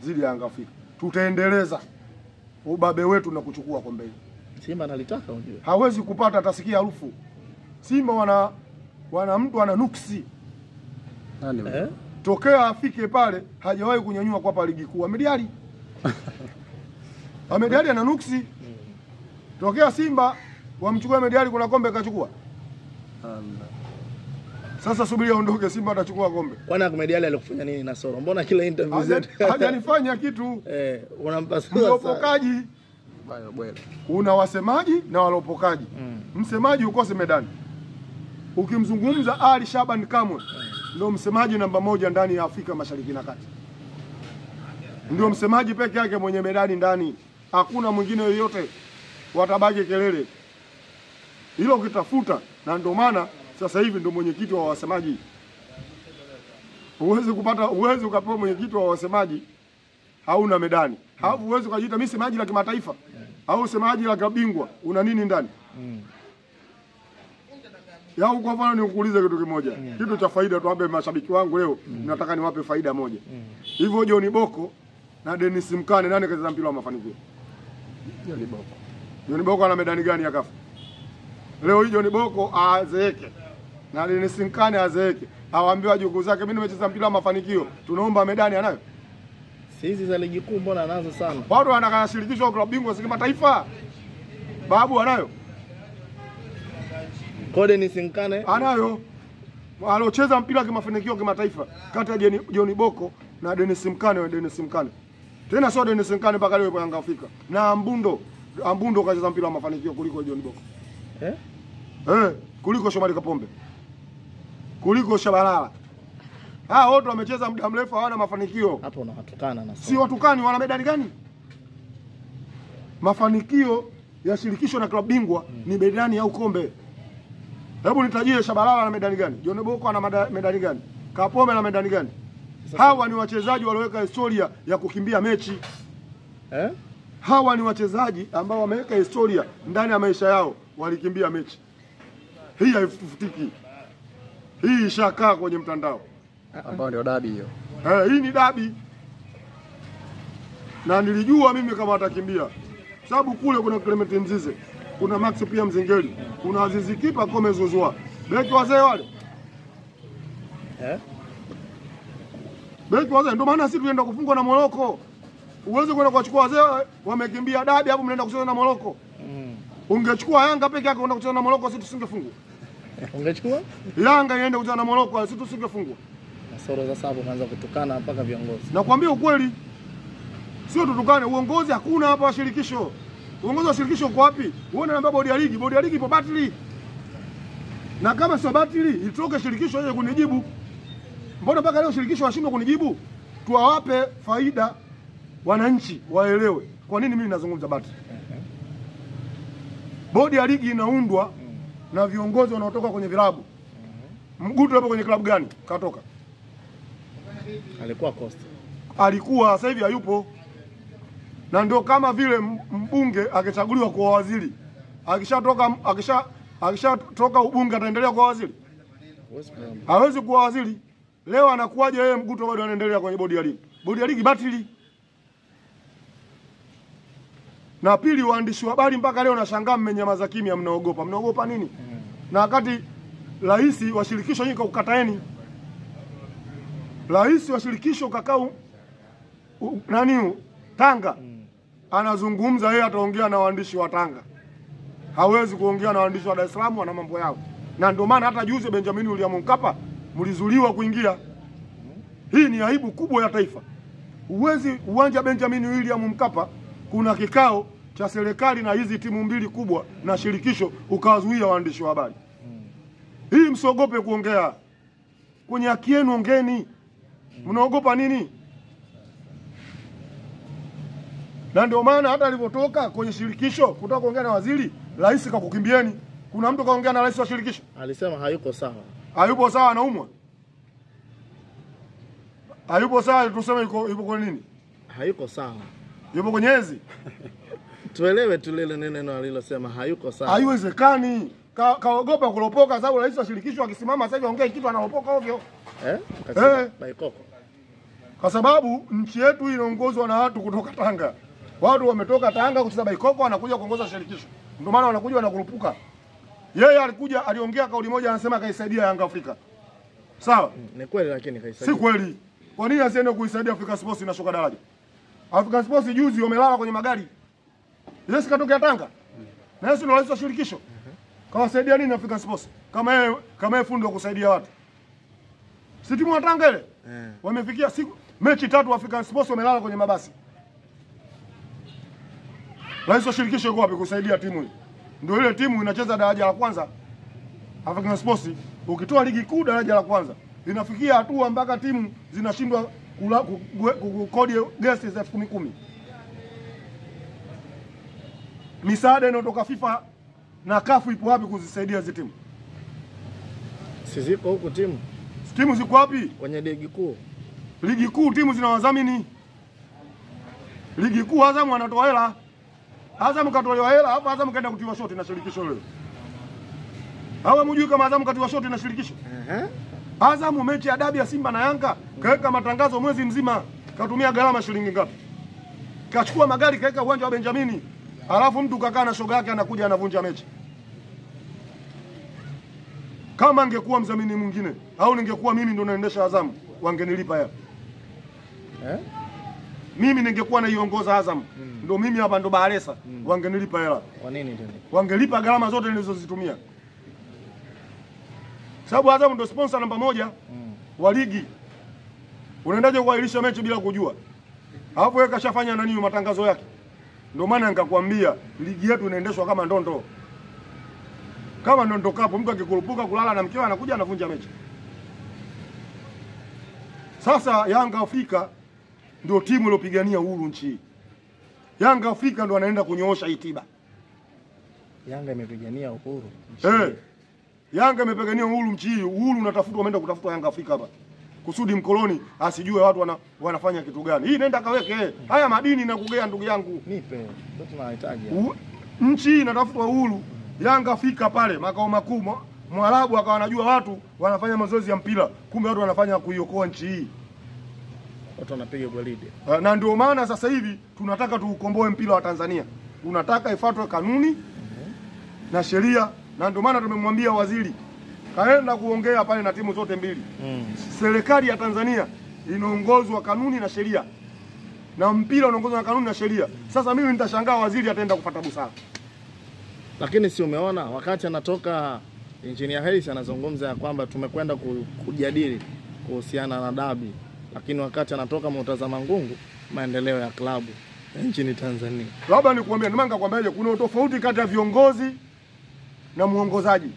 zidi Yanga Afrika. Tutaendeleza ubabe wetu na kuchukua kombe hili. Simba analitaka unajua. Hawezi kupata, atasikia harufu. Simba wana mtu ana nuksi. Nani? Tokea afike pale hajawahi kunyanyua kwa ligi kuu. Amediali. Amediali ana nuksi. Tokea Simba wamchukua Amediali kuna kombe kachukua. Sasa subiri aondoke, Simba atachukua kombe. Kwani Amediali alikufanya nini na Soro? Mbona kila interview zetu hajanifanya kitu? Unampasua mlopokaji. Bayo bwela. Una wasemaji na walopokaji. Msemaji ukose medani. Ukimzungumza Ali Shaban Kamwe ndio msemaji namba 1 ndani ya Afrika Mashariki na Kati. Ndio msemaji peke yake mwenye medani ndani. Hakuna mwingine yoyote. Watabaki kelele. Hilo ukitafuta, na ndio maana sasa hivi ndio mwenyekiti wa wasemaji. Uwezi ukapewa mwenyekiti wa wasemaji hauna medani. Huwezi ukajiita mimi semaji la kimataifa au semaji la kabingwa. Una nini ndani? Yao kwa mfano nikuulize kitu kimoja. Kitu cha faida tuwape mashabiki wangu leo. Nataka niwape faida moja. Hivyo John Boko na Dennis Mkane nani kacheza mpira wa mafanikio? John Boko. John Boko ana medani gani ya kafu? Leo hii John Boko azeeke na Dennis Mkane azeeke. Awaambiwa jukuu zake mimi nimecheza mpira wa mafanikio. Tunaomba medani anayo. Sisi za ligi kuu mbona anazo sana? Watu wanakashirikishwa klabu bingwa si kimataifa. Babu anayo. Kode ni Sinkane anayo. Alocheza mpira kimafanikio kimataifa kati ya John Boko na Dennis Mkane. Tena sio Dennis Mkane mpaka leo kwa Yanga Afrika. Na Ambundo kacheza mpira wa mafanikio kuliko John Boko. Kuliko Shomari Kapombe. Kuliko Shabalala. Wote wamecheza muda mrefu hawana mafanikio. Hapo unawatukana na si watukani, wana medali gani? Mafanikio ya shirikisho na klabu bingwa ni medali au kombe. Hebu nitajie Shabalala na medali gani? John Boko ana medali gani? Kapombe na medali gani? Hawa ni wachezaji walioweka historia ya kukimbia mechi. Hawa ni wachezaji ambao wameweka historia ndani ya maisha yao, walikimbia mechi. Hii haifutiki. Hii ishakaa kwenye mtandao. Ambao ndio dabi hiyo. Hii ni dabi. Na nilijua mimi kama atakimbia. Sababu kule kuna Clement Mzize, kuna Max pia Mzengeli, kuna Azizi Kipa Kome Zozwa. Beki wazee wale. Beki wazee ndio maana sisi tunaenda kufungwa na Morocco. Uweze kwenda kuchukua wazee wamekimbia dabi hapo mnaenda kucheza na Morocco. Ungechukua Yanga peke yake kwenda kucheza na Morocco sisi tusingefungwa. Ungechukua? Yanga iende kucheza na Morocco sisi tusingefungwa. Soro za sababu kaanza kutukana mpaka viongozi. Nakwambia ukweli. Sio tutukane, uongozi hakuna hapa shirikisho. Uongozi wa shirikisho uko wapi? Uone namba bodi ya ligi ipo batili. Na kama sio batili, itoke shirikisho yeye kunijibu. Mbona mpaka leo shirikisho washindwa kunijibu? Tuwawape faida wananchi waelewe. Kwa nini mimi nazungumza batili? Bodi ya ligi inaundwa na viongozi wanaotoka kwenye vilabu. Mgutu hapo kwenye klabu gani? Katoka. Alikuwa Costa. Alikuwa, sasa hivi hayupo. Na ndio kama vile mbunge akichaguliwa kuwa waziri. Akishatoka ubunge ataendelea kuwa waziri? Hawezi kuwa waziri. Leo anakuwaje yeye Mguto bado anaendelea kwenye bodi ya ligi? Bodi ya ligi batili. Na pili, waandishi wa habari mpaka leo nashangaa mmenyamaza kimya, mnaogopa. Mnaogopa nini? Na wakati rais wa shirikisho nyinyi ukataeni. Rais wa shirikisho kakao Tanga anazungumza, yeye ataongea na waandishi wa Tanga. Hawezi kuongea na waandishi wa Dar es Salaam, wana mambo yao. Na ndio maana hata juzi Benjamin William Mkapa mlizuliwa kuingia. Hii ni aibu kubwa ya taifa. Uwanja Benjamin William Mkapa kuna kikao cha serikali na hizi timu mbili kubwa na shirikisho, ukawazuia waandishi wa habari. Hii msiogope kuongea. Kwenye haki yenu ongeni. Mnaogopa nini? Na ndio maana hata alipotoka kwenye shirikisho kutoka kuongea na waziri, rais kakukimbieni. Kuna mtu kaongea na rais wa shirikisho? Alisema hayuko sawa. Hayupo sawa, anaumwa. Hayupo sawa, tuseme yupo kwa nini? Hayuko sawa. Yupo kwenye ezi. Tuelewe tulele neno alilosema hayuko sawa. Haiwezekani. Kaogopa kulopoka sababu rais wa shirikisho akisimama sasa hivi ongea kitu analopoka ovyo. Baikoko. Kwa sababu nchi yetu inaongozwa na watu kutoka Tanga. Watu wametoka Tanga kucheza Baikoko wanakuja kuongoza shirikisho. Ndio maana wanakuja wanakurupuka. Yeye aliongea kauli moja anasema kaisaidia Yanga Afrika. Sawa? Ni kweli lakini kaisaidia. Si kweli. Kwa nini asiende kuisaidia Africa Sports inashuka daraja? Africa Sports juzi wamelala kwenye magari. Yeye sikatokea Tanga. Na yeye ndio rais wa shirikisho. Kawasaidia nini Africa Sports? Kama yeye fundi wa kusaidia watu. Si timu ya Tanga ile? Wamefikia siku mechi 3 African Sports wamelala kwenye mabasi. Rais wa shirikisho yuko wapi kusaidia timu hii? Ndio ile timu inacheza daraja la kwanza. African Sports ukitoa ligi kuu daraja la kwanza inafikia hatua mpaka timu zinashindwa kukodi guest za 10,000. Misaada inayotoka FIFA na CAF ipo wapi kuzisaidia hizo timu? Si ziko huko timu. Timu ziko wapi? Kwenye ligi kuu. Ligi kuu timu zina wadhamini. Ligi kuu Azam anatoa hela. Azam katolewa hela, hapa Azam kaenda kutiwa shoti na shirikisho leo. Hawa mjui kama Azam katiwa shoti na shirikisho? Azam mechi ya dabi ya Simba na Yanga kaweka matangazo mwezi mzima. Katumia gharama shilingi ngapi? Kachukua magari kaweka uwanja wa Benjamini. Alafu mtu kakaa na shoga yake anakuja anavunja mechi. Kama angekuwa mdhamini mwingine au ningekuwa mimi ndo naendesha Azam, wangenilipa hela. Mimi ningekuwa naiongoza Azam. Ndo mimi hapa ndo Baharesa, wangenilipa hela. Kwa nini tena? Wangelipa gharama zote nilizozitumia. Sababu Azam ndo sponsor namba 1 wa ligi. Unaendaje kuahirisha mechi bila kujua? Alafu yeye kashafanya nani matangazo yake. Ndio maana nikakwambia ligi yetu inaendeshwa kama ndondo. Kama ndondo kapo mtu akikurupuka kulala na mkewe anakuja anavunja mechi. Sasa Yanga Afrika ndio timu iliyopigania uhuru nchi hii. Yanga Afrika ndio anaenda kunyoosha itiba. Yanga imepigania uhuru. Yanga imepigania uhuru nchi hii. Uhuru unatafutwa, umeenda kutafuta Yanga Afrika hapa. Kusudi mkoloni asijue watu wanafanya kitu gani. Hii nenda kaweke haya madini na kugea ndugu yangu. Nipe. Ndio tunahitaji. Nchi hii inatafutwa uhuru. Yanga Afrika pale makao makuu Mwarabu akawa anajua watu wanafanya mazoezi ya mpira. Kumbe watu wanafanya kuiokoa nchi hii. Watu wanapiga gwaride. Na ndio maana sasa hivi tunataka tuukomboe mpira wa Tanzania. Tunataka ifuatwe kanuni na sheria, na ndio maana tumemwambia waziri kaenda kuongea pale na timu zote mbili. Serikali ya Tanzania inaongozwa kanuni na sheria. Na mpira unaongozwa na kanuni na sheria. Sasa mimi nitashangaa waziri ataenda kufuata busara. Lakini si umeona wakati anatoka Engineer Hersi anazungumza ya kwamba tumekwenda kujadili kuhusiana na dabi. Lakini wakati anatoka Murtaza Mangungu maendeleo ya klabu nchini Tanzania. Labda nikuambia, ndio maana nikakwambia kuna tofauti kati ya viongozi na muongozaji.